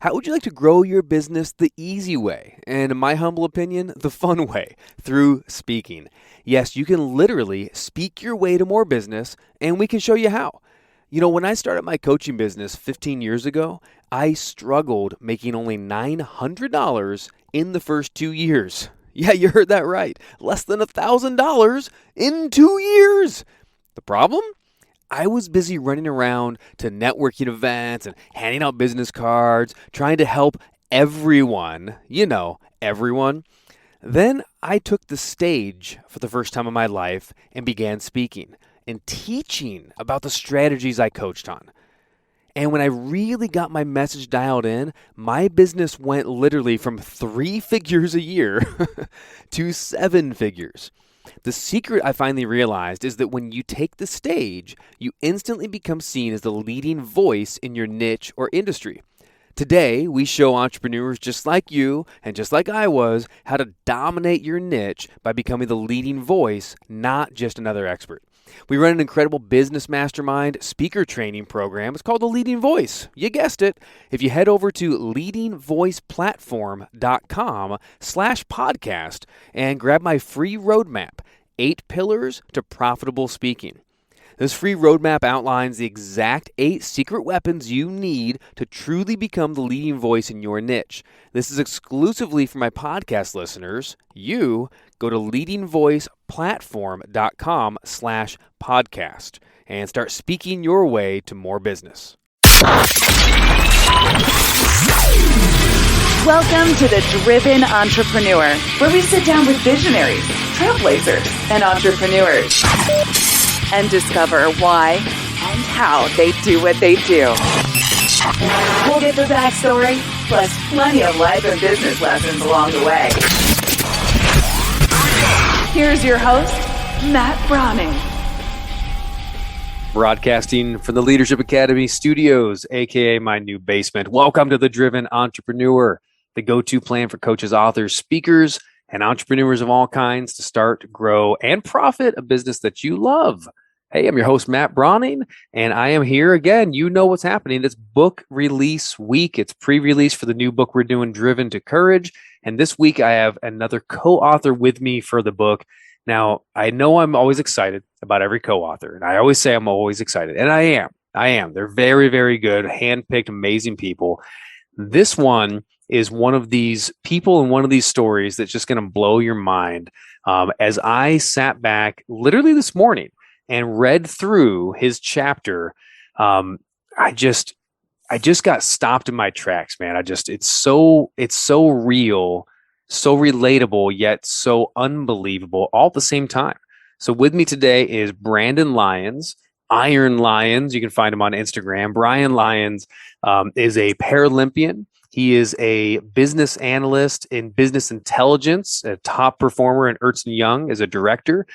How would you like to grow your business the easy way, and in my humble opinion, the fun way, through speaking? Yes, you can literally speak your way to more business, and we can show you how. When I started my coaching business 15 years ago, I struggled making only $900 in the first 2 years. Yeah, you heard that right. Less than $1,000 in 2 years. The problem? I was busy running around to networking events and handing out business cards, trying to help everyone, everyone. Then I took the stage for the first time in my life and began speaking and teaching about the strategies I coached on. And when I really got my message dialed in, my business went literally from 3 figures a year to 7 figures. The secret I finally realized is that when you take the stage, you instantly become seen as the leading voice in your niche or industry. Today, we show entrepreneurs just like you and just like I was how to dominate your niche by becoming the leading voice, not just another expert. We run an incredible business mastermind speaker training program. It's called The Leading Voice. You guessed it. If you head over to leadingvoiceplatform.com/podcast and grab my free roadmap, 8 Pillars to Profitable Speaking. This free roadmap outlines the exact 8 secret weapons you need to truly become the leading voice in your niche. This is exclusively for my podcast listeners. You go to leadingvoiceplatform.com/podcast and start speaking your way to more business. Welcome to The Driven Entrepreneur, where we sit down with visionaries, trailblazers, and entrepreneurs and discover why and how they do what they do. We'll get the backstory, plus plenty of life and business lessons along the way. Here's your host, Matt Brauning. Broadcasting from the Leadership Academy studios, aka my new basement. Welcome to The Driven Entrepreneur, the go-to plan for coaches, authors, speakers, and entrepreneurs of all kinds to start, grow, and profit a business that you love. Hey, I'm your host, Matt Brauning, and I am here again. You know what's happening. It's book release week. It's pre-release for the new book we're doing, Driven to Courage. And this week, I have another co-author with me for the book. Now, I know I'm always excited about every co-author, and I always say I'm always excited, and I am. They're very, very good, handpicked, amazing people. This one is one of these people and one of these stories that's just going to blow your mind. As I sat back literally this morning and read through his chapter, I just got stopped in my tracks, man. It's so real, so relatable, yet so unbelievable all at the same time. So with me today is Brandon Lyons, Iron Lyons. You can find him on Instagram. Brandon Lyons is a Paralympian. He is a business analyst in business intelligence, a top performer in Ernst & Young as a director.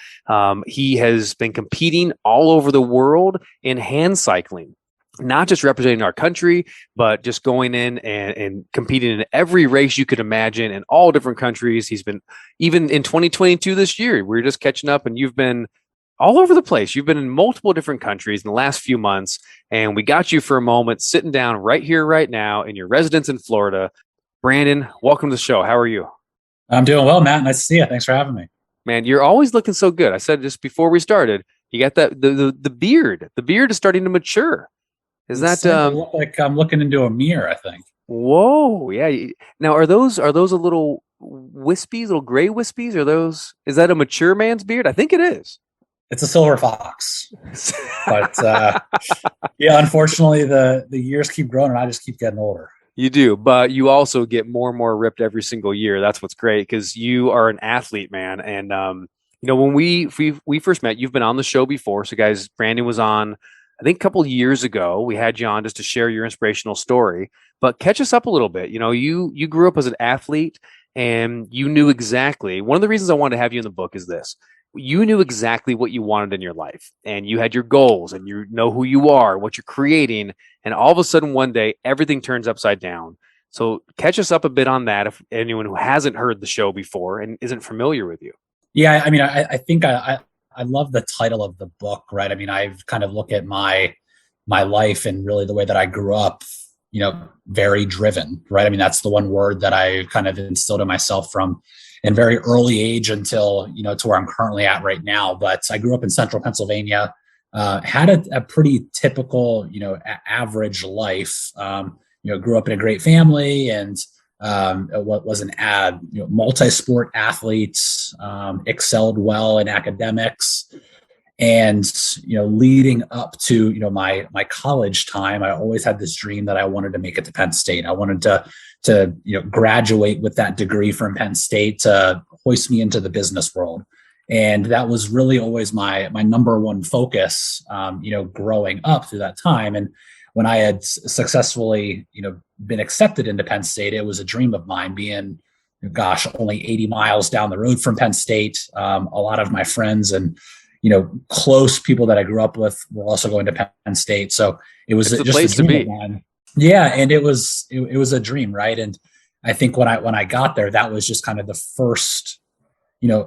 He has been competing all over the world in handcycling, not just representing our country, but just going in and competing in every race you could imagine in all different countries. He's been, even in 2022 this year, we were just catching up, and you've been all over the place. You've been in multiple different countries in the last few months, and we got you for a moment sitting down right here, right now in your residence in Florida. Brandon, welcome to the show. How are you? I'm doing well, Matt. Nice to see you. Thanks for having me. Man, you're always looking so good. I said just before we started, you got that the beard. The beard is starting to mature. Is that I look like I'm looking into a mirror, I think. Whoa, yeah. Now, are those a little wispies, little gray wispies? Is that a mature man's beard? I think it is. It's a silver fox. But yeah, unfortunately, the years keep growing and I just keep getting older. You do, but you also get more and more ripped every single year. That's what's great, because you are an athlete, man. And when we first met, you've been on the show before. So guys, Brandon was on, I think, a couple of years ago. We had you on just to share your inspirational story. But catch us up a little bit. You grew up as an athlete, and you knew exactly. One of the reasons I wanted to have you in the book is this. You knew exactly what you wanted in your life, and you had your goals, and you know who you are, what you're creating, and all of a sudden one day everything turns upside down. So catch us up a bit on that, if anyone who hasn't heard the show before and isn't familiar with you. Yeah, I mean, I think I love the title of the book, right? I mean, I've kind of looked at my life and really the way that I grew up, very driven, right? I mean, that's the one word that I kind of instilled in myself from a very early age until, to where I'm currently at right now. But I grew up in central Pennsylvania, had a pretty typical, average life, grew up in a great family and was an multi-sport athlete, excelled well in academics. And, leading up to, my college time, I always had this dream that I wanted to make it to Penn State. I wanted to graduate with that degree from Penn State to hoist me into the business world. And that was really always my number one focus, growing up through that time. And when I had successfully, been accepted into Penn State, it was a dream of mine being, only 80 miles down the road from Penn State. A lot of my friends and, close people that I grew up with were also going to Penn State. So it was just a dream of mine. Yeah. And it was a dream. Right. And I think when I got there, that was just kind of the first,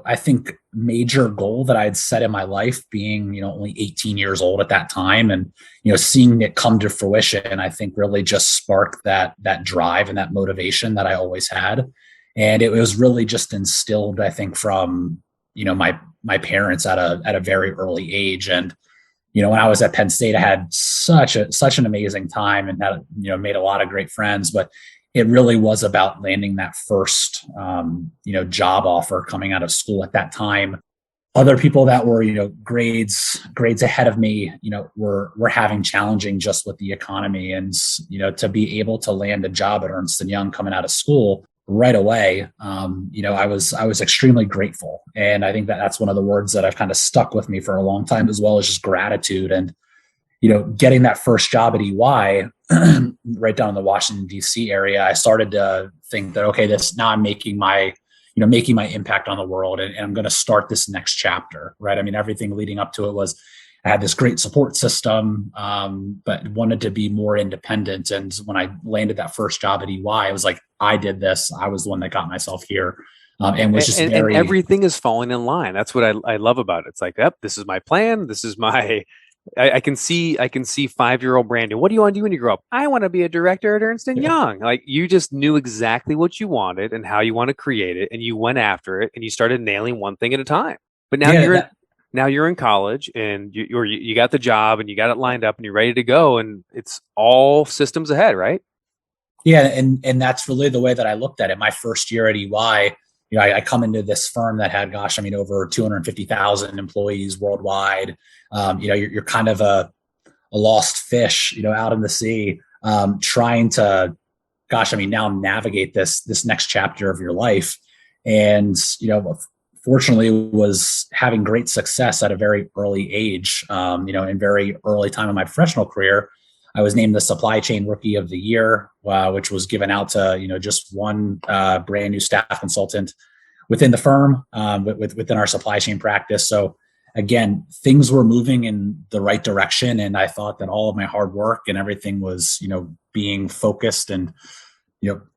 I think major goal that I had set in my life, being, only 18 years old at that time, and, seeing it come to fruition, I think really just sparked that drive and that motivation that I always had. And it was really just instilled, I think, from, my parents at a very early age. And, when I was at Penn State, I had such an amazing time and had, made a lot of great friends, but it really was about landing that first, job offer coming out of school at that time. Other people that were, grades ahead of me, were having challenging just with the economy, and, to be able to land a job at Ernst & Young coming out of school right away, I was extremely grateful. And I think that's one of the words that I've kind of stuck with me for a long time, as well as just gratitude. And, getting that first job at EY, right down in the Washington, D.C. area, I started to think that, okay, now I'm making my impact on the world, and I'm going to start this next chapter, right? I mean, everything leading up to it was, I had this great support system, but wanted to be more independent. And when I landed that first job at EY, I was like, I did this. I was the one that got myself here. And was just and everything is falling in line. That's what I love about it. It's like, yep, this is my plan. This is my, I can see 5-year-old Brandon. What do you want to do when you grow up? I want to be a director at Ernst & Young. Like, you just knew exactly what you wanted and how you want to create it. And you went after it and you started nailing one thing at a time. But now now you're in college and you got the job and you got it lined up and you're ready to go, and it's all systems ahead, right? Yeah. And that's really the way that I looked at it. My first year at EY, I come into this firm that had, over 250,000 employees worldwide. You're kind of a lost fish, out in the sea, trying to, now navigate this next chapter of your life. And, fortunately was having great success at a very early age, in very early time in my professional career. I was named the Supply Chain Rookie of the Year, which was given out to, just one brand new staff consultant within the firm, within our supply chain practice. So again, things were moving in the right direction. And I thought that all of my hard work and everything was, being focused and,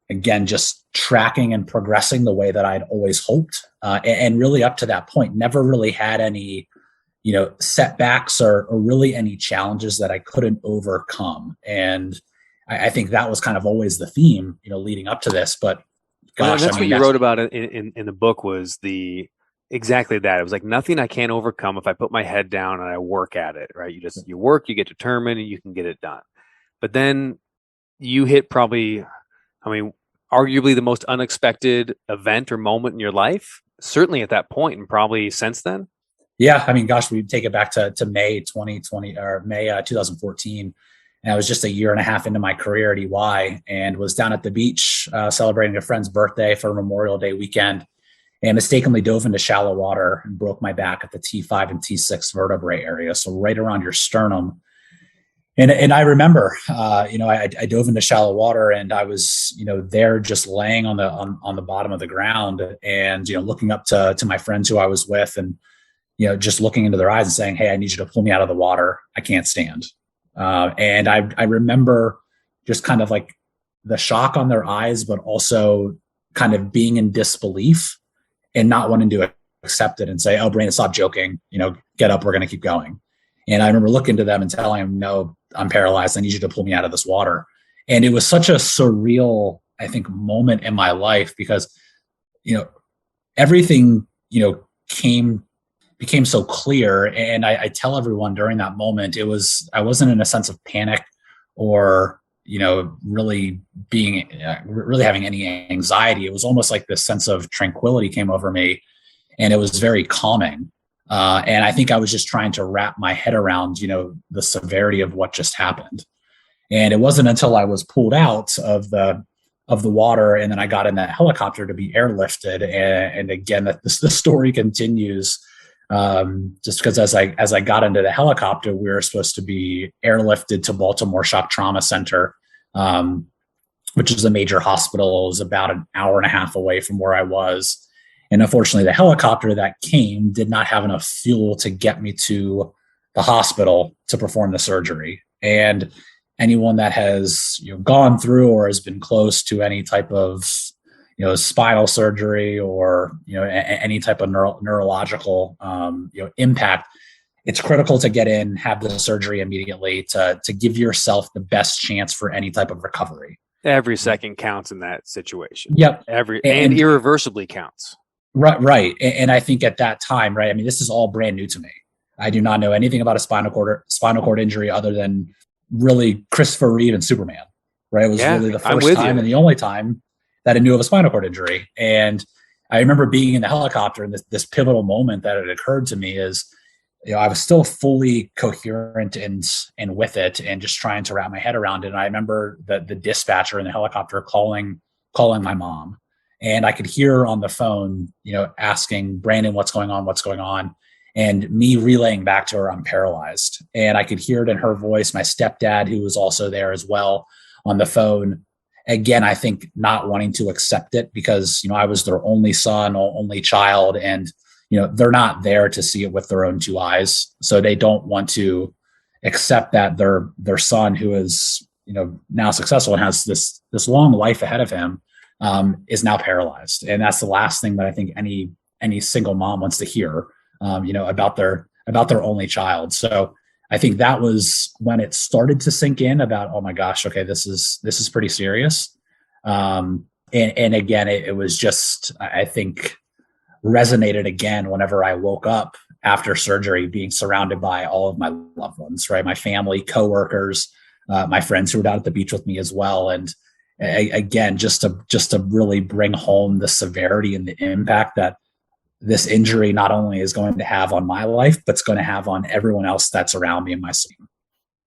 again, just tracking and progressing the way that I'd always hoped. And really up to that point, never really had any, setbacks or really any challenges that I couldn't overcome. And I think that was kind of always the theme, leading up to this. But gosh, that's what you wrote about in the book, was exactly that. It was like, nothing I can't overcome if I put my head down and I work at it, right? You work, you get determined, and you can get it done. But then you hit probably, arguably the most unexpected event or moment in your life, certainly at that point, and probably since then. Yeah. We take it back to May 2020 or May 2014. And I was just a year and a half into my career at EY and was down at the beach celebrating a friend's birthday for Memorial Day weekend, and mistakenly dove into shallow water and broke my back at the T5 and T6 vertebrae area. So right around your sternum. And I remember, I dove into shallow water, and I was, there just laying on the bottom of the ground, and, looking up to my friends who I was with, and, just looking into their eyes and saying, "Hey, I need you to pull me out of the water. I can't stand." And I remember just kind of like the shock on their eyes, but also kind of being in disbelief and not wanting to accept it and say, "Oh, Brandon, stop joking. Get up. We're going to keep going." And I remember looking to them and telling them, "No, I'm paralyzed. I need you to pull me out of this water." And it was such a surreal, I think, moment in my life because, everything, became so clear. And I tell everyone during that moment, I wasn't in a sense of panic or, really really having any anxiety. It was almost like this sense of tranquility came over me, and it was very calming. And I think I was just trying to wrap my head around, the severity of what just happened. And it wasn't until I was pulled out of the water, and then I got in that helicopter to be airlifted. And again, the story continues. Just because as I got into the helicopter, we were supposed to be airlifted to Baltimore Shock Trauma Center, which is a major hospital. It was about an hour and a half away from where I was. And unfortunately, the helicopter that came did not have enough fuel to get me to the hospital to perform the surgery. And anyone that has gone through or has been close to any type of spinal surgery or any type of neurological impact, it's critical to get in, have the surgery immediately to give yourself the best chance for any type of recovery. Every second counts in that situation. Yep. And irreversibly counts. Right. And I think at that time, right, I mean, this is all brand new to me. I do not know anything about a spinal cord injury other than really Christopher Reeve and Superman, right? It was really the first time and the only time that I knew of a spinal cord injury. And I remember being in the helicopter, and this pivotal moment that had occurred to me is, I was still fully coherent and with it, and just trying to wrap my head around it. And I remember the dispatcher in the helicopter calling my mom, and I could hear on the phone, asking Brandon, what's going on? And me relaying back to her, I'm paralyzed. And I could hear it in her voice, my stepdad, who was also there as well on the phone. Again, I think not wanting to accept it because, I was their only son, only child. And, they're not there to see it with their own two eyes. So they don't want to accept that their son, who is, now successful and has this long life ahead of him, is now paralyzed. And that's the last thing that I think any single mom wants to hear, about their only child. So I think that was when it started to sink in about, oh my gosh, okay, this is pretty serious. And again, it was just, I think, resonated again whenever I woke up after surgery, being surrounded by all of my loved ones, right? My family, coworkers, my friends who were down at the beach with me as well. And again, just to really bring home the severity and the impact that this injury not only is going to have on my life, but it's going to have on everyone else that's around me in my scene.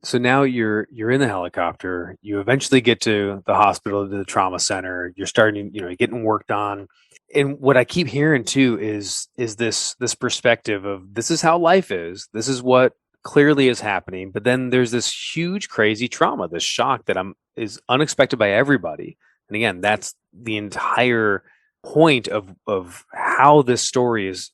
So now you're in the helicopter. You eventually get to the hospital, to the trauma center. You're starting, you're getting worked on. And what I keep hearing too is this perspective of, this is how life is. This is what clearly is happening. But then there's this huge, crazy trauma, this shock that is unexpected by everybody. And again, that's the entire point of how this story is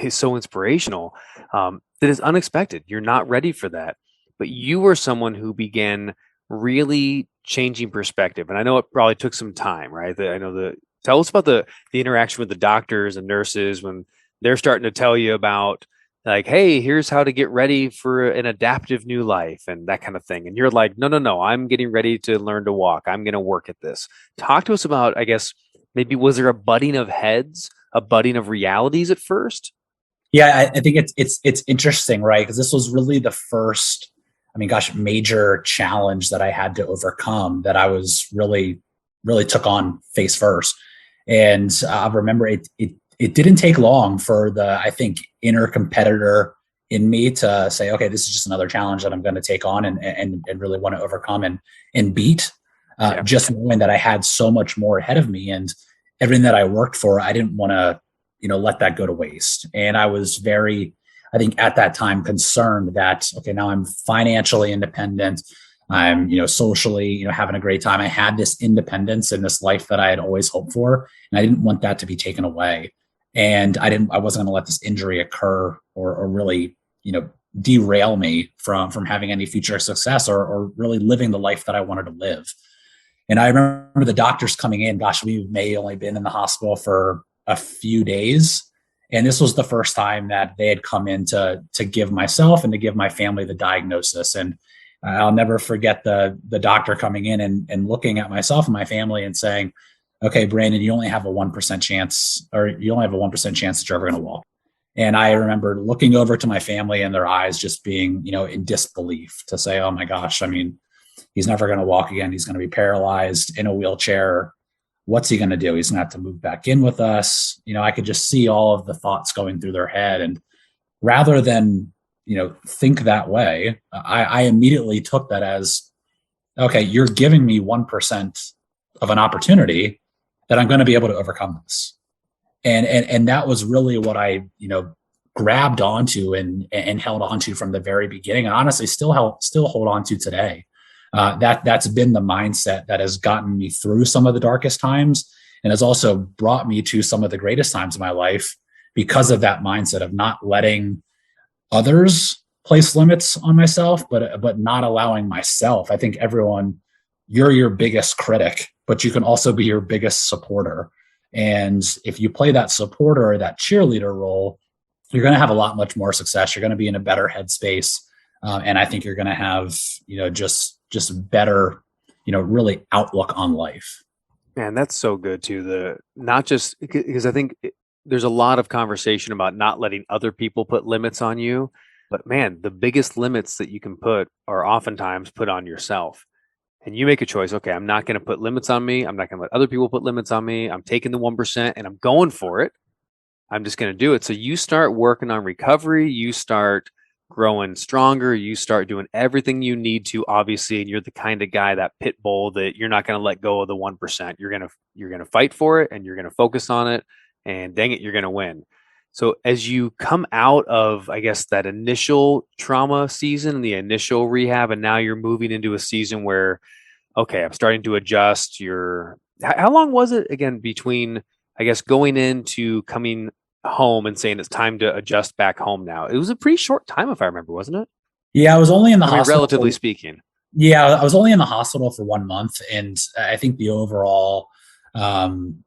so inspirational, that is unexpected. You're not ready for that. But you were someone who began really changing perspective. And I know it probably took some time, right? Tell us about the interaction with the doctors and nurses when they're starting to tell you about, like, hey, here's how to get ready for an adaptive new life and that kind of thing. And you're like, no, I'm getting ready to learn to walk. I'm going to work at this. Talk to us about, I guess, maybe was there a butting of heads, a butting of realities at first? Yeah, I think it's interesting, right? Because this was really the first, major challenge that I had to overcome, that I was really took on face first. And I remember it didn't take long for the, I think, inner competitor in me to say, okay, this is just another challenge that I'm going to take on and really want to overcome and beat. Just knowing that I had so much more ahead of me, and everything that I worked for, I didn't want to, let that go to waste. And I was very, I think at that time, concerned that, okay, now I'm financially independent. I'm, socially, having a great time. I had this independence and this life that I had always hoped for, and I didn't want that to be taken away. And I wasn't going to let this injury occur or really, derail me from having any future success or really living the life that I wanted to live. And I remember the doctors coming in, gosh, we may only been in the hospital for a few days. And this was the first time that they had come in to give myself and to give my family the diagnosis. And I'll never forget the doctor coming in and looking at myself and my family and saying, okay, Brandon, you only have a 1% chance, or you only have a 1% chance that you're ever going to walk. And I remember looking over to my family and their eyes just being, in disbelief to say, oh my gosh, I mean, he's never going to walk again. He's going to be paralyzed in a wheelchair. What's he going to do? He's going to have to move back in with us. I could just see all of the thoughts going through their head. And rather than, think that way, I immediately took that as, okay, you're giving me 1% of an opportunity that I'm going to be able to overcome this. And that was really what I, grabbed onto and held onto from the very beginning, and honestly still hold on to today. That's been the mindset that has gotten me through some of the darkest times and has also brought me to some of the greatest times of my life because of that mindset of not letting others place limits on myself, but not allowing myself. I think you're your biggest critic, but you can also be your biggest supporter. And if you play that supporter or that cheerleader role, you're going to have a lot much more success. You're going to be in a better headspace. And I think you're going to have, just better, really outlook on life. Man, that's so good too. Not just because I think there's a lot of conversation about not letting other people put limits on you, but man, the biggest limits that you can put are oftentimes put on yourself. And you make a choice. Okay, I'm not going to put limits on me. I'm not going to let other people put limits on me. I'm taking the 1% and I'm going for it. I'm just going to do it. So you start working on recovery. You start growing stronger. You start doing everything you need to, obviously, and you're the kind of guy, that pit bull, that you're not going to let go of the 1%. You're going to fight for it, and you're going to focus on it, and dang it, you're going to win. So as you come out of, I guess, that initial trauma season, the initial rehab, and now you're moving into a season where, okay, I'm starting to adjust. How long was it again between, I guess, going into coming home and saying it's time to adjust back home now? It was a pretty short time, if I remember, wasn't it? Yeah, I was only in the hospital. Relatively speaking. Yeah, I was only in the hospital for 1 month. And I think the overall, kind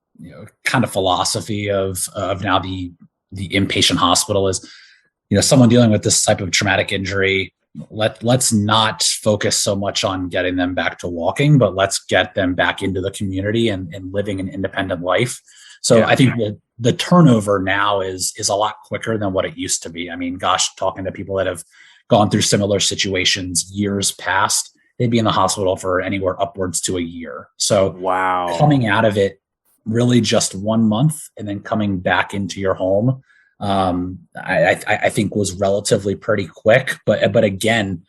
of philosophy of now the inpatient hospital is, someone dealing with this type of traumatic injury, let's not focus so much on getting them back to walking, but let's get them back into the community and living an independent life. So yeah. I think the turnover now is a lot quicker than what it used to be. I mean, gosh, talking to people that have gone through similar situations years past, they'd be in the hospital for anywhere upwards to a year. So wow, coming out of it really just 1 month and then coming back into your home, I think was relatively pretty quick. But again,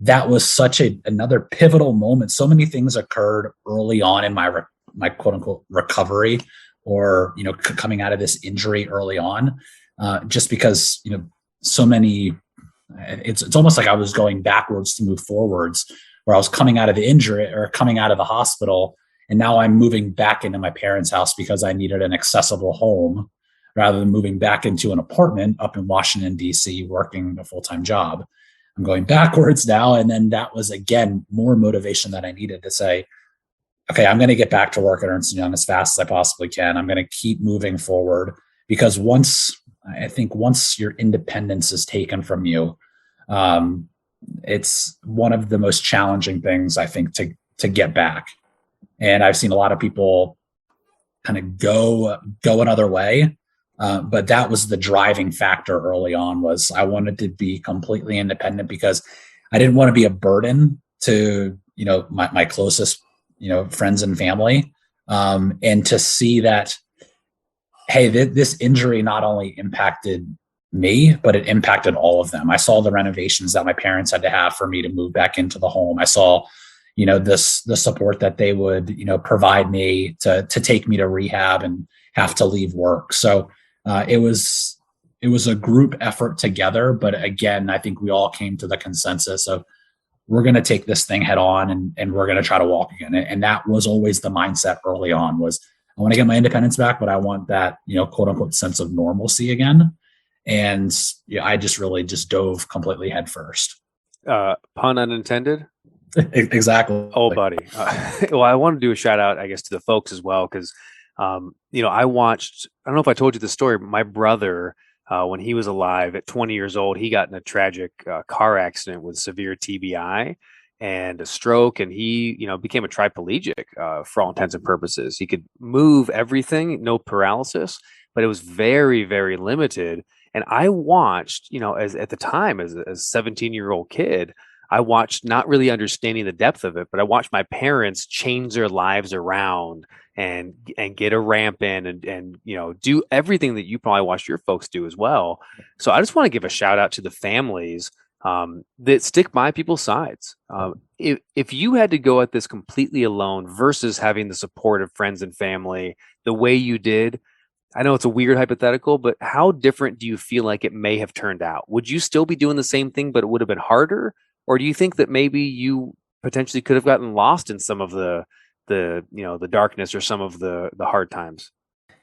that was such another pivotal moment. So many things occurred early on in my quote unquote recovery, or coming out of this injury early on, just because so many. It's almost like I was going backwards to move forwards, where I was coming out of the injury or coming out of the hospital, and now I'm moving back into my parents' house because I needed an accessible home, rather than moving back into an apartment up in Washington, D.C., working a full-time job. I'm going backwards now. And then that was, again, more motivation that I needed to say, okay, I'm going to get back to work at Ernst & Young as fast as I possibly can. I'm going to keep moving forward, because once your independence is taken from you, it's one of the most challenging things, I think, to get back. And I've seen a lot of people kind of go another way. But that was the driving factor early on, was I wanted to be completely independent, because I didn't want to be a burden to, my closest, friends and family. And to see that, hey, this injury not only impacted me, but it impacted all of them. I saw the renovations that my parents had to have for me to move back into the home. I saw, the support that they would, provide me to take me to rehab and have to leave work. So it was a group effort together. But again, I think we all came to the consensus of, we're going to take this thing head on and we're going to try to walk again. And that was always the mindset early on, was I want to get my independence back, but I want that, quote unquote sense of normalcy again. And I just really dove completely head first. Pun unintended. Exactly. Oh, buddy. Well, I want to do a shout out, I guess, to the folks as well, because I watched, I don't know if I told you the story, but my brother when he was alive at 20 years old. He got in a tragic car accident with severe TBI and a stroke, and he, became a triplegic for all intents and purposes. He could move everything, no paralysis, but it was very, very limited. And I watched, as at the time as a 17-year-old kid, I watched, not really understanding the depth of it, but I watched my parents change their lives around and get a ramp in and do everything that you probably watched your folks do as well. So I just want to give a shout out to the families that stick by people's sides. If you had to go at this completely alone versus having the support of friends and family the way you did, I know it's a weird hypothetical, but how different do you feel like it may have turned out? Would you still be doing the same thing, but it would have been harder? Or do you think that maybe you potentially could have gotten lost in some of the darkness or some of the hard times?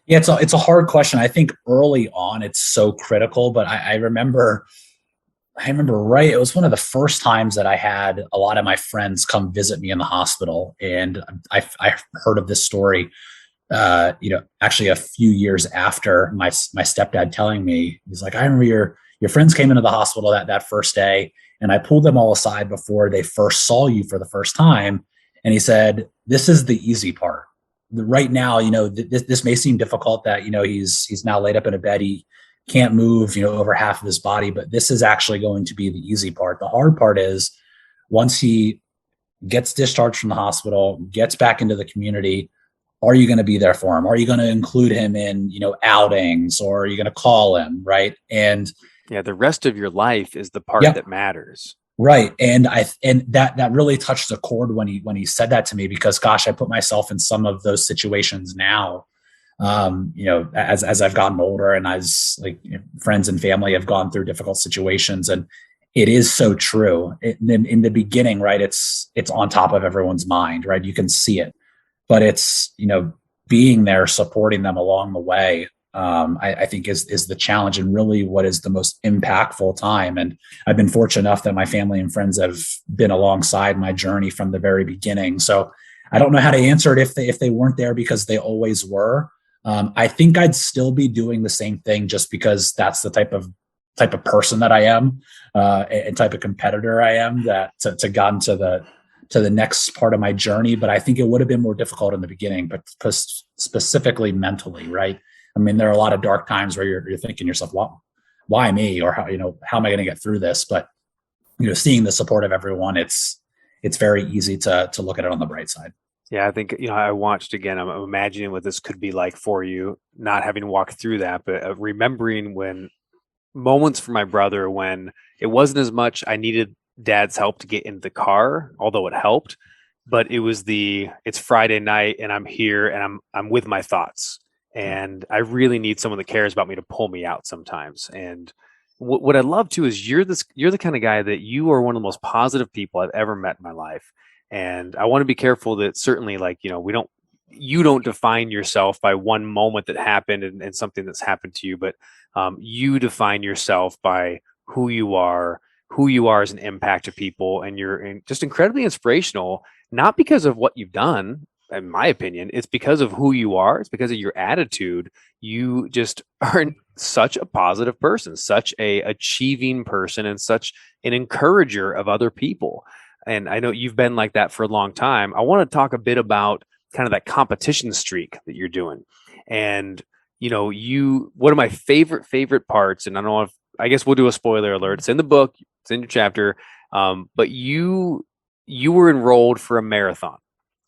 Yeah, it's a hard question. I think early on it's so critical, but I remember right. It was one of the first times that I had a lot of my friends come visit me in the hospital, and I heard of this story. Actually a few years after my stepdad telling me, he's like, I remember your friends came into the hospital that first day, and I pulled them all aside before they first saw you for the first time. And he said, this is the easy part. Right now, this may seem difficult that, he's now laid up in a bed. He can't move, over half of his body, but this is actually going to be the easy part. The hard part is once he gets discharged from the hospital, gets back into the community, are you going to be there for him? Are you going to include him in, outings, or are you going to call him? Right. And yeah, the rest of your life is the part that matters. Right. And that really touched a chord when he said that to me, because gosh, I put myself in some of those situations now, as I've gotten older, and as friends and family have gone through difficult situations. And it is so true. In the beginning, right, it's on top of everyone's mind, right? You can see it, but it's, being there, supporting them along the way, I think is the challenge, and really what is the most impactful time. And I've been fortunate enough that my family and friends have been alongside my journey from the very beginning. So I don't know how to answer it if they weren't there, because they always were. I think I'd still be doing the same thing, just because that's the type of person that I am, and type of competitor I am, that to gotten to the next part of my journey. But I think it would have been more difficult in the beginning, but specifically mentally, right? I mean, there are a lot of dark times where you're thinking to yourself, well, why me? Or how am I going to get through this? But, seeing the support of everyone, it's very easy to look at it on the bright side. Yeah, I think, I watched again, I'm imagining what this could be like for you, not having walked through that, but remembering when moments for my brother, when it wasn't as much I needed dad's help to get into the car, although it helped, but it was it's Friday night and I'm here and I'm with my thoughts. And I really need someone that cares about me to pull me out sometimes. And what I love too is you're the kind of guy that you are one of the most positive people I've ever met in my life. And I want to be careful that certainly, you don't define yourself by one moment that happened and something that's happened to you, but you define yourself by who you are as an impact to people. And you're just incredibly inspirational, not because of what you've done. In my opinion, it's because of who you are. It's because of your attitude. You just are such a positive person, such a achieving person, and such an encourager of other people. And I know you've been like that for a long time. I want to talk a bit about kind of that competition streak that you're doing. And, one of my favorite parts, and I guess we'll do a spoiler alert. It's in the book, it's in your chapter. But you were enrolled for a marathon.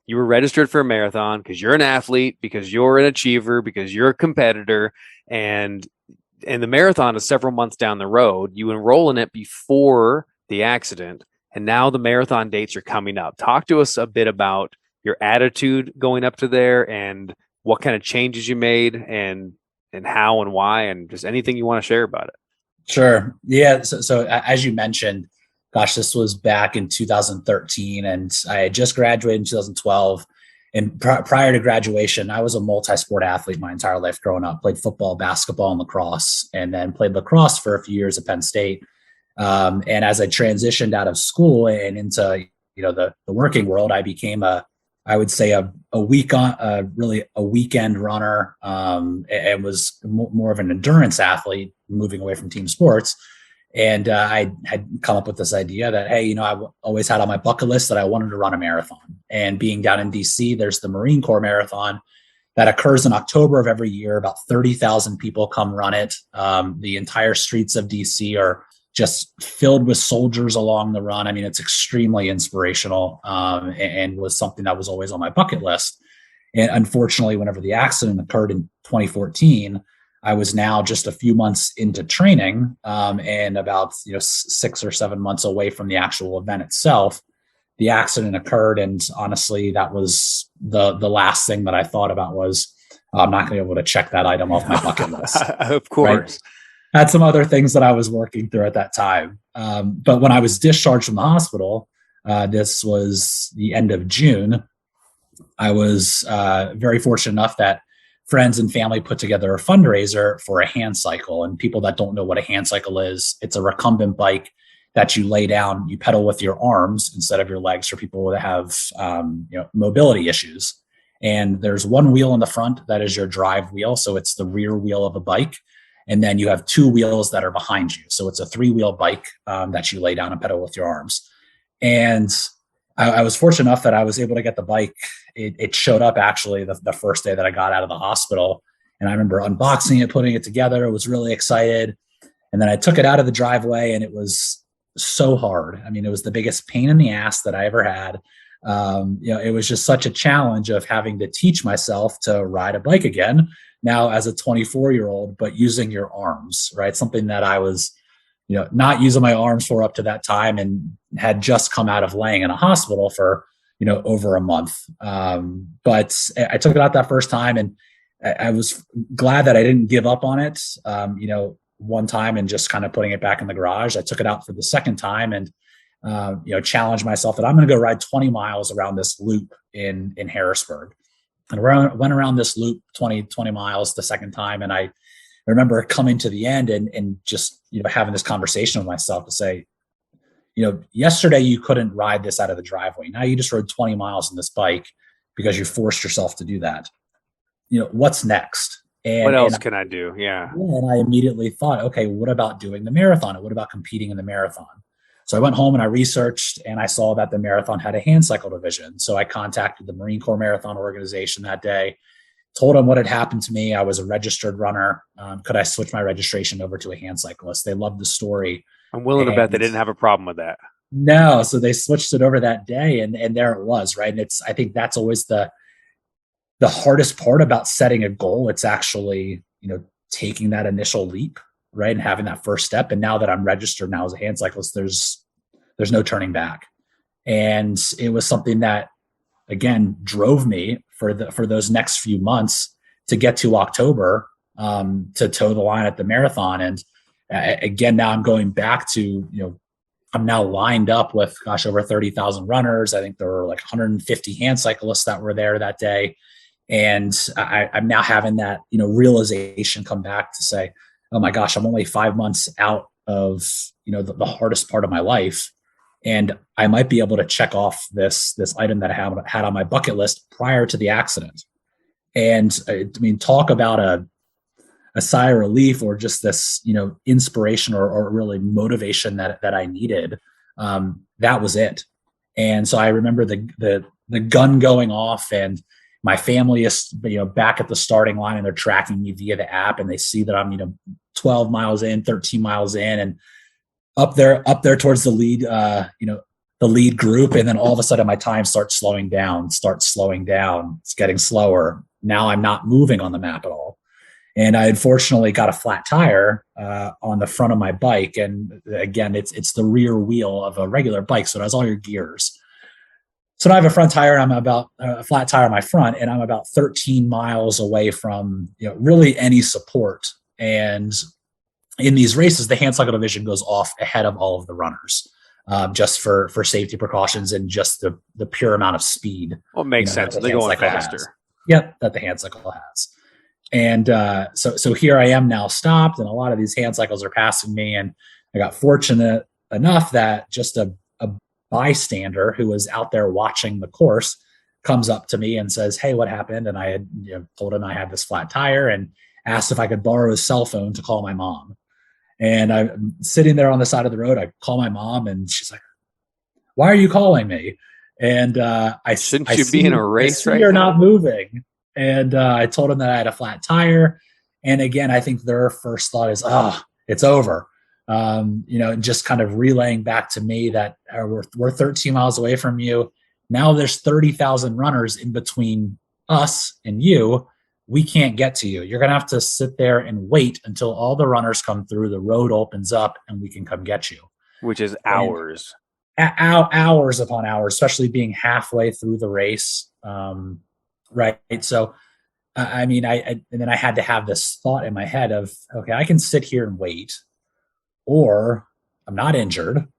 You were registered for a marathon because you're an athlete, because you're an achiever, because you're a competitor, and the marathon is several months down the road. You enroll in it before the accident, and now the marathon dates are coming up. Talk to us a bit about your attitude going up to there, and what kind of changes you made, and how and why, and just anything you want to share about it. Sure. Yeah. So as you mentioned, gosh, this was back in 2013, and I had just graduated in 2012. And prior to graduation, I was a multi-sport athlete my entire life growing up. Played football, basketball, and lacrosse, and then played lacrosse for a few years at Penn State. And as I transitioned out of school and into the working world, I I would say a week on, really a weekend runner, and was more of an endurance athlete, moving away from team sports. And I had come up with this idea that, hey, I always had on my bucket list that I wanted to run a marathon. And being down in DC, there's the Marine Corps Marathon that occurs in October of every year. About 30,000 people come run it. The entire streets of DC are just filled with soldiers along the run. I mean, it's extremely inspirational, and was something that was always on my bucket list. And unfortunately, whenever the accident occurred in 2014, I was now just a few months into training, and about 6 or 7 months away from the actual event itself. The accident occurred, and honestly, that was the last thing that I thought about was, I'm not going to be able to check that item off my bucket list. Of course. Right? Had some other things that I was working through at that time. But when I was discharged from the hospital, this was the end of June, I was very fortunate enough that friends and family put together a fundraiser for a hand cycle. And people that don't know what a hand cycle is, it's a recumbent bike that you lay down, you pedal with your arms instead of your legs for people that have mobility issues. And there's one wheel in the front that is your drive wheel. So it's the rear wheel of a bike. And then you have two wheels that are behind you. So it's a 3-wheel bike that you lay down and pedal with your arms. And I was fortunate enough that I was able to get the bike. It showed up actually the first day that I got out of the hospital. And I remember unboxing it, putting it together. I was really excited. And then I took it out of the driveway, and it was so hard. I mean, it was the biggest pain in the ass that I ever had. It was just such a challenge of having to teach myself to ride a bike again, now as a 24-year-old, but using your arms, right? Something that I was, not using my arms for up to that time, and had just come out of laying in a hospital for, over a month. But I took it out that first time, and I was glad that I didn't give up on it, one time and just kind of putting it back in the garage. I took it out for the second time and, challenged myself that I'm going to go ride 20 miles around this loop in Harrisburg. And went around this loop 20 miles the second time. And I remember coming to the end and just, having this conversation with myself to say, yesterday you couldn't ride this out of the driveway. Now you just rode 20 miles on this bike because you forced yourself to do that. What's next? And what else can I do? Yeah. And I immediately thought, okay, what about doing the marathon? And what about competing in the marathon? So I went home and I researched, and I saw that the marathon had a hand cycle division. So I contacted the Marine Corps Marathon organization that day, told them what had happened to me. I was a registered runner. Could I switch my registration over to a hand cyclist? They loved the story. I'm willing to bet they didn't have a problem with that. No. So they switched it over that day, and there it was, right? And I think that's always the hardest part about setting a goal. It's actually, taking that initial leap, right? And having that first step. And now that I'm registered now as a hand cyclist, there's no turning back. And it was something that, again, drove me for those next few months to get to October, to toe the line at the marathon. And again, now I'm going back to, I'm now lined up with, over 30,000 runners. I think there were like 150 hand cyclists that were there that day. And I'm now having that, realization come back to say, oh my gosh, I'm only 5 months out of, the hardest part of my life. And I might be able to check off this item that I had on my bucket list prior to the accident. And talk about a sigh of relief, or just this, inspiration or really motivation that I needed. That was it. And so I remember the gun going off, and my family is, back at the starting line, and they're tracking me via the app, and they see that I'm, 12 miles in, 13 miles in, and up there towards the lead, the lead group. And then all of a sudden my time starts slowing down. It's getting slower. Now I'm not moving on the map at all. And I unfortunately got a flat tire on the front of my bike. And again, it's the rear wheel of a regular bike. So it has all your gears. So now I have a front tire, and I'm about a flat tire on my front, and I'm about 13 miles away from, really any support. And in these races, the hand cycle division goes off ahead of all of the runners, just for safety precautions and just the pure amount of speed. Well, it makes sense. They're going faster. Yep, that the hand cycle has. And so here I am now stopped, and a lot of these hand cycles are passing me. And I got fortunate enough that just a bystander who was out there watching the course comes up to me and says, "Hey, what happened?" And I had told him I had this flat tire and asked if I could borrow his cell phone to call my mom. And I'm sitting there on the side of the road. I call my mom, and she's like, "Why are you calling me?" And Shouldn't you be in a race right you're now? not moving. And I told him that I had a flat tire. And again, I think their first thought is, "Oh, it's over." Just kind of relaying back to me that we're 13 miles away from you. Now there's 30,000 runners in between us and you. We can't get to you. You're going to have to sit there and wait until all the runners come through, the road opens up, and we can come get you. Which is hours. Hours upon hours, especially being halfway through the race. Right. So, and then I had to have this thought in my head of, okay, I can sit here and wait, or I'm not injured,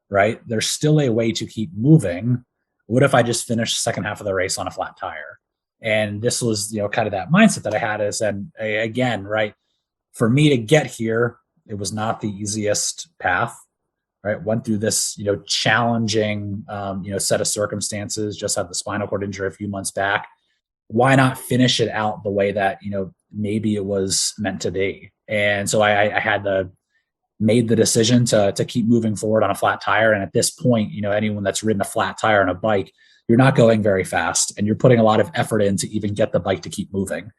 right? There's still a way to keep moving. What if I just finish the second half of the race on a flat tire? And this was, kind of that mindset that I had is, and again, right, for me to get here, it was not the easiest path, right? Went through this, challenging, set of circumstances, just had the spinal cord injury a few months back. Why not finish it out the way that, maybe it was meant to be? And so I had made the decision to keep moving forward on a flat tire. And at this point, anyone that's ridden a flat tire on a bike, you're not going very fast, and you're putting a lot of effort in to even get the bike to keep moving.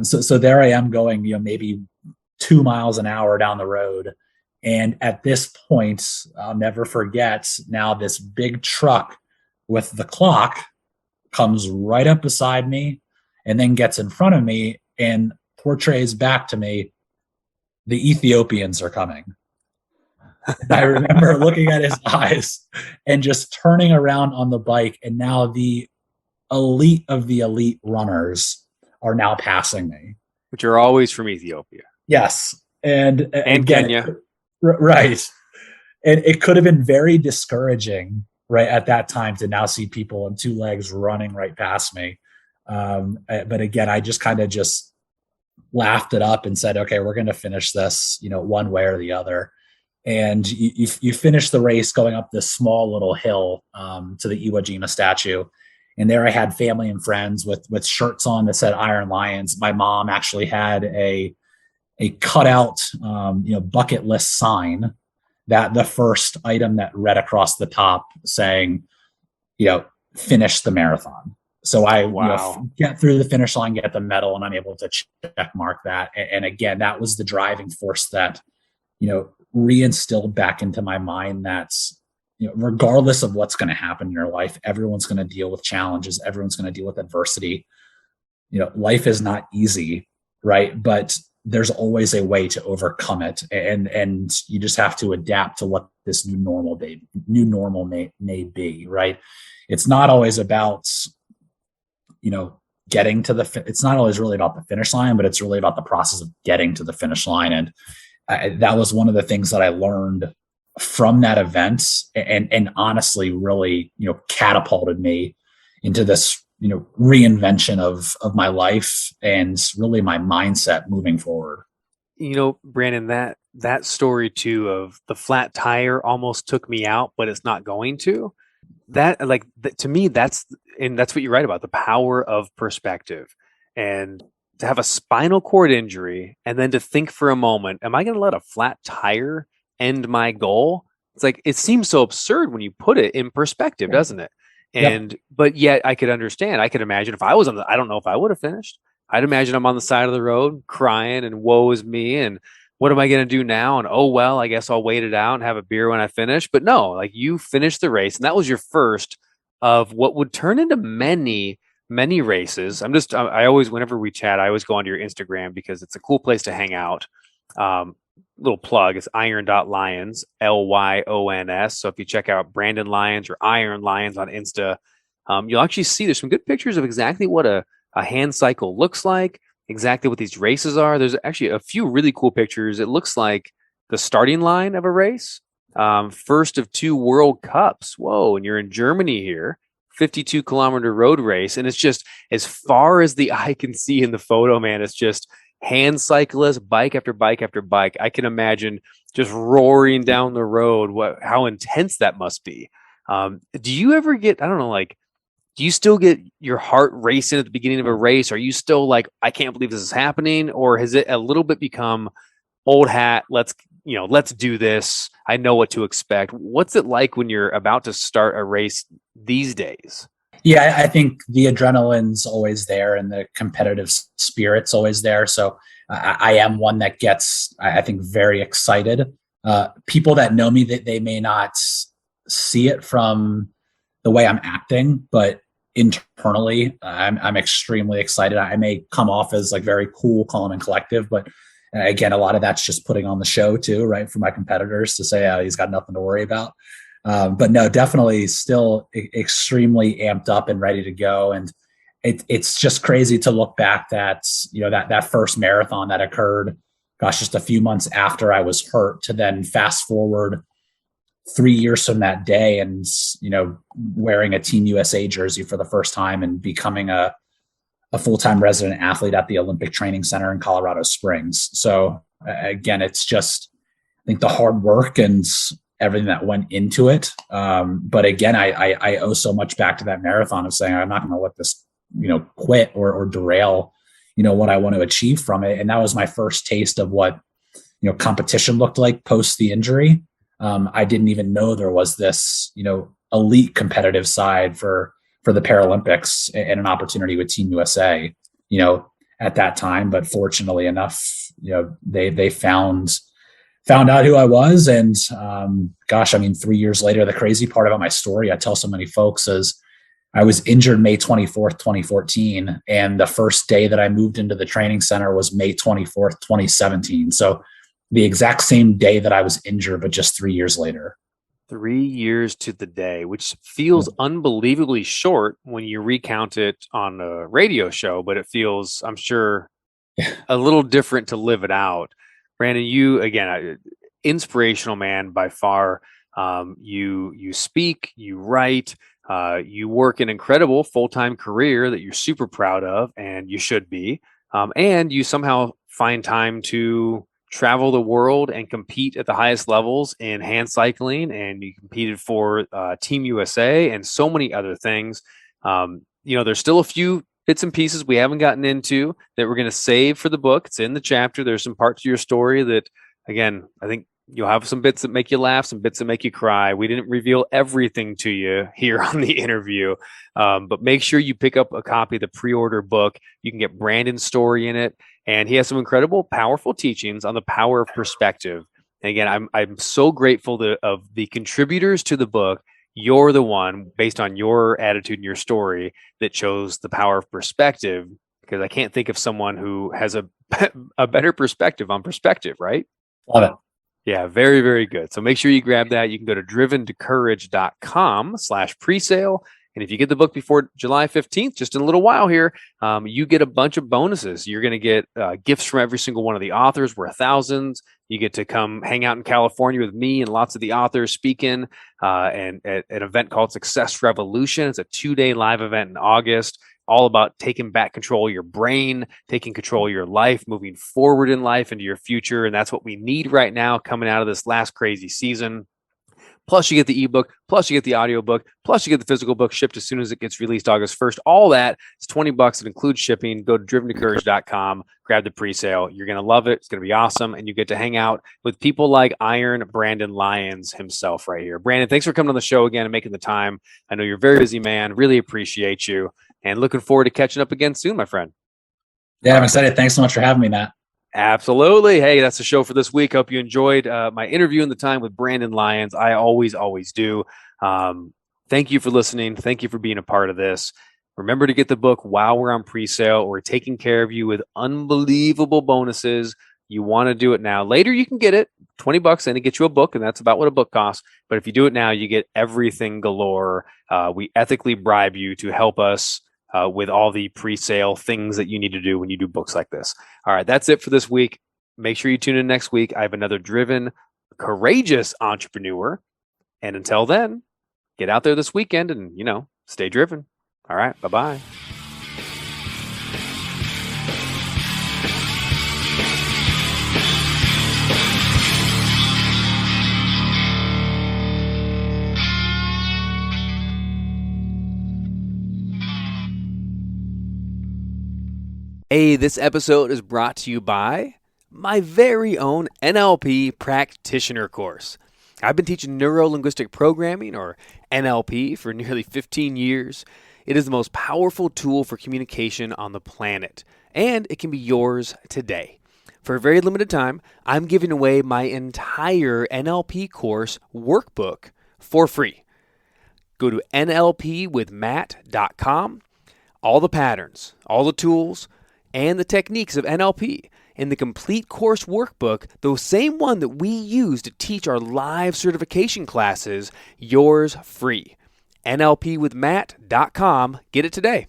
So there I am going, maybe 2 miles an hour down the road. And at this point, I'll never forget, now this big truck with the clock comes right up beside me and then gets in front of me and portrays back to me, "The Ethiopians are coming." And I remember looking at his eyes and just turning around on the bike. And now the elite of the elite runners are now passing me. Which are always from Ethiopia. Yes. And again, Kenya. Right. And it could have been very discouraging, right, at that time to now see people on two legs running right past me. But again, I just kind of just laughed it up and said, okay, we're going to finish this, one way or the other. And you finish the race going up this small little hill to the Iwo Jima statue. And there I had family and friends with shirts on that said Iron Lyons. My mom actually had a cutout, bucket list sign that the first item that read across the top saying, finish the marathon. So I get through the finish line, get the medal, and I'm able to check mark that. And again, that was the driving force that, reinstilled back into my mind that, regardless of what's going to happen in your life, everyone's going to deal with challenges. Everyone's going to deal with adversity. Life is not easy, right? But there's always a way to overcome it. And you just have to adapt to what this new normal may be, right? It's not always about, getting to it's not always really about the finish line, but it's really about the process of getting to the finish line. And that was one of the things that I learned from that event, and honestly really, catapulted me into this, reinvention of my life and really my mindset moving forward. Brandon, that story too of the flat tire almost took me out, but it's not going to. To me, that's what you write about, the power of perspective. And to have a spinal cord injury and then to think for a moment, am I going to let a flat tire end my goal? It's like, it seems so absurd when you put it in perspective, doesn't it? And, but yet I could understand, I could imagine if I was I don't know if I would have finished. I'd imagine I'm on the side of the road crying and woe is me. And what am I going to do now? And, oh, well, I guess I'll wait it out and have a beer when I finish. But no, like, you finished the race, and that was your first of what would turn into many races. I always, whenever we chat, I always go onto your Instagram because it's a cool place to hang out. Little plug, it's iron.lyons, Lyons. So if you check out Brandon Lyons or Iron Lyons on Insta, you'll actually see there's some good pictures of exactly what a hand cycle looks like, exactly what these races are. There's actually a few really cool pictures. It looks like the starting line of a race, first of 2 World Cups. Whoa, and you're in Germany here. 52-kilometer road race, and it's just as far as the eye can see in the photo, man. It's just hand cyclists, bike after bike after bike. I can imagine just roaring down the road. How intense that must be. Do you ever get, I don't know, like, do you still get your heart racing at the beginning of a race? Are you still like, I can't believe this is happening? Or has it a little bit become old hat? Let's do this. I know what to expect. What's it like when you're about to start a race these days? Yeah, I think the adrenaline's always there and the competitive spirit's always there. So I am one that gets, I think, very excited. People that know me, that they may not see it from the way I'm acting, but internally, I'm extremely excited. I may come off as like very cool, calm, and collective, but again, a lot of that's just putting on the show too, right? For my competitors to say, oh, he's got nothing to worry about. But no, definitely still extremely amped up and ready to go. And it's just crazy to look back that, that first marathon that occurred, gosh, just a few months after I was hurt, to then fast forward 3 years from that day and, wearing a Team USA jersey for the first time and becoming a full-time resident athlete at the Olympic Training Center in Colorado Springs. So again, it's just, I think, the hard work and everything that went into it. But again, I owe so much back to that marathon of saying, I'm not going to let this, quit or derail, what I want to achieve from it. And that was my first taste of what, competition looked like post the injury. I didn't even know there was this, elite competitive side for the Paralympics and an opportunity with Team USA, at that time. But fortunately enough, they found out who I was. And 3 years later, the crazy part about my story, I tell so many folks, is I was injured May 24th, 2014. And the first day that I moved into the training center was May 24th, 2017. So the exact same day that I was injured, but just 3 years later. 3 years to the day, which feels unbelievably short when you recount it on a radio show, but it feels, I'm sure, a little different to live it out. Brandon, you, again, inspirational man by far. You speak, you write, you work an incredible full-time career that you're super proud of, and you should be. And you somehow find time to travel the world and compete at the highest levels in hand cycling, and you competed for Team USA and so many other things. There's still a few bits and pieces we haven't gotten into that we're going to save for the book. It's in the chapter. There's some parts of your story that, again, I think you'll have some bits that make you laugh, some bits that make you cry. We didn't reveal everything to you here on the interview, but make sure you pick up a copy of the pre-order book. You can get Brandon's story in it, and he has some incredible, powerful teachings on the power of perspective. And again, I'm so grateful of the contributors to the book. You're the one, based on your attitude and your story, that chose the power of perspective, because I can't think of someone who has a better perspective on perspective, right? Love it. Yeah, very, very good. So make sure you grab that. You can go to driventocourage.com/presale. And if you get the book before July 15th, just in a little while here, you get a bunch of bonuses. You're going to get gifts from every single one of the authors, worth thousands. You get to come hang out in California with me and lots of the authors speaking and at an event called Success Revolution. It's a 2-day live event in August, all about taking back control of your brain, taking control of your life, moving forward in life into your future. And that's what we need right now coming out of this last crazy season. Plus you get the ebook, plus you get the audiobook, plus you get the physical book shipped as soon as it gets released August 1st. All that is $20. It includes shipping. Go to driventocourage.com, grab the pre-sale. You're going to love it. It's going to be awesome. And you get to hang out with people like Brandon Lyons himself right here. Brandon, thanks for coming on the show again and making the time. I know you're a very busy man. Really appreciate you. And looking forward to catching up again soon, my friend. Yeah, I'm excited. Thanks so much for having me, Matt. Absolutely. Hey, that's the show for this week. Hope you enjoyed my interview and the time with Brandon Lyons. I always do. Thank you for listening. Thank you for being a part of this. Remember to get the book while we're on pre-sale. We're taking care of you with unbelievable bonuses. You want to do it now. Later, you can get it $20 and it gets you a book, and that's about what a book costs. But if you do it now, you get everything galore. We ethically bribe you to help us with all the pre-sale things that you need to do when you do books like this. All right, that's it for this week. Make sure you tune in next week. I have another driven, courageous entrepreneur. And until then, get out there this weekend and, stay driven. All right, bye-bye. Hey, this episode is brought to you by my very own NLP practitioner course. I've been teaching neuro-linguistic programming, or NLP, for nearly 15 years. It is the most powerful tool for communication on the planet, and it can be yours today. For a very limited time, I'm giving away my entire NLP course workbook for free. Go to nlpwithmatt.com. All the patterns, all the tools, and the techniques of NLP in the complete course workbook, the same one that we use to teach our live certification classes, yours free. nlpwithmatt.com. Get it today.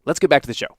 Let's get back to the show.